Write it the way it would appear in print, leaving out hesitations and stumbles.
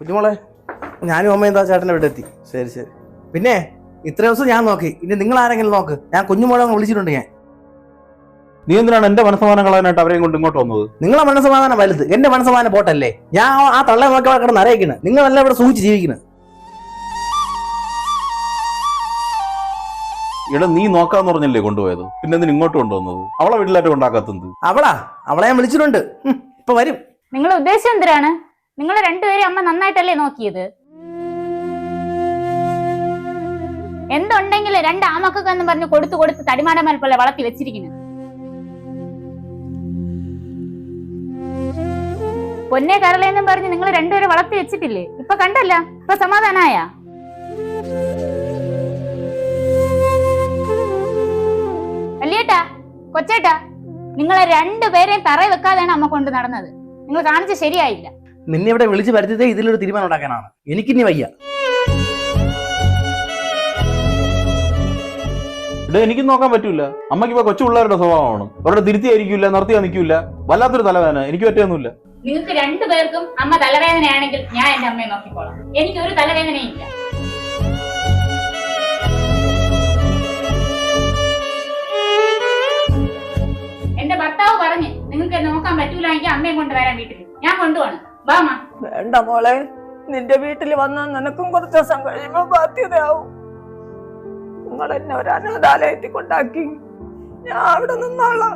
കുഞ്ഞുമോളെ, ഞാനും അമ്മയും എന്താ ചേട്ടൻ്റെ വീട്ടിൽ എത്തി. ശരി ശരി. പിന്നെ ഇത്ര ദിവസം ഞാൻ നോക്കി, ഇനി നിങ്ങൾ ആരെങ്കിലും നോക്ക്. ഞാൻ കുഞ്ഞുമോളെ വിളിച്ചിട്ടുണ്ട്. നീ എന്തിനാണ് എന്റെ മനസ്സമാനം കളയാനായിട്ട് അവരെയും കൊണ്ട് ഇങ്ങോട്ട് വന്നത്? നിങ്ങളെ മനസ്സമാധാനം വലുത്, എന്റെ മനസ്സമാധാനം പോട്ടല്ലേ. ഞാൻ ആ തള്ളെ നോക്കി കിടന്ന് അറിയിക്കുന്നത്, നിങ്ങളെല്ലാം ഇവിടെ സൂചിച്ച് ജീവിക്കുന്നത്. ഇവിടെ നീ നോക്കാന്ന് പറഞ്ഞല്ലേ കൊണ്ടുപോയത്, പിന്നെ എന്തിന് ഇങ്ങോട്ട് കൊണ്ടുവന്നത്? അവളെ വീട്ടിലായിട്ട് കൊണ്ടാക്കാത്തത്? അവളെ ഞാൻ വിളിച്ചിട്ടുണ്ട്, ഇപ്പൊ വരും. നിങ്ങളെ ഉദ്ദേശം എന്തിനാണ്? നിങ്ങൾ രണ്ടുപേരും അമ്മ നന്നായിട്ടല്ലേ നോക്കിയത്? എന്തുണ്ടെങ്കിലും രണ്ട് ആമക്കൊക്കെ പറഞ്ഞ് കൊടുത്ത് തടിമാടന്മാർ പോലെ വളർത്തി വെച്ചിരിക്കുന്നു. പൊന്നെ കരളെന്നും പറഞ്ഞ് നിങ്ങൾ രണ്ടുപേരെ വളർത്തി വെച്ചിട്ടില്ലേ? ഇപ്പൊ കണ്ടല്ല, ഇപ്പൊ സമാധാനായ? വല്യേട്ടാ, കൊച്ചേട്ടാ, നിങ്ങളെ രണ്ടുപേരെയും തറയിൽ വെക്കാതെയാണ് അമ്മ കൊണ്ട് നടന്നത്. നിങ്ങൾ കാണിച്ച ശരിയായില്ല. നിന്നെ ഇവിടെ വിളിച്ച് വരുത്തതേ ഇതിലൊരു തീരുമാനം ഉണ്ടാക്കാനാണ്. എനിക്കിനി വയ്യ. ഇവിടെ എനിക്കും നോക്കാൻ പറ്റൂല. അമ്മയ്ക്ക് ഇപ്പൊ കൊച്ചു പിള്ളേരുടെ സ്വഭാവമാണ്. അവരുടെ തിരുത്തിയായിരിക്കില്ല, നിർത്തിയാ നിൽക്കില്ല. വല്ലാത്തൊരു തലവേദന. എനിക്ക് പറ്റിയൊന്നുമില്ല. നിങ്ങൾക്ക് രണ്ടുപേർക്കും അമ്മ തലവേദനയാണെങ്കിൽ ഞാൻ എന്റെ അമ്മയെ നോക്കിക്കോളാം. എനിക്ക് ഒരു തലവേദനയില്ല. എന്റെ ഭർത്താവ് പറഞ്ഞ് നിങ്ങൾക്ക് നോക്കാൻ പറ്റൂലെങ്കിൽ അമ്മയെ കൊണ്ടുവരാൻ വീട്ടിൽ. ഞാൻ കൊണ്ടുപോകണം. ബാമ. വേണ്ട മോളെ, നിന്റെ വീട്ടിൽ വന്നാൽ നിനക്കും കുറച്ച് ദിവസം കഴിയുമ്പോ ബാധ്യതയാവും. നിങ്ങൾ എന്നെ ഒരു അനാഥാലയത്തിൽ കൊണ്ടാക്കി, ഞാൻ അവിടെ നിന്നോളാം.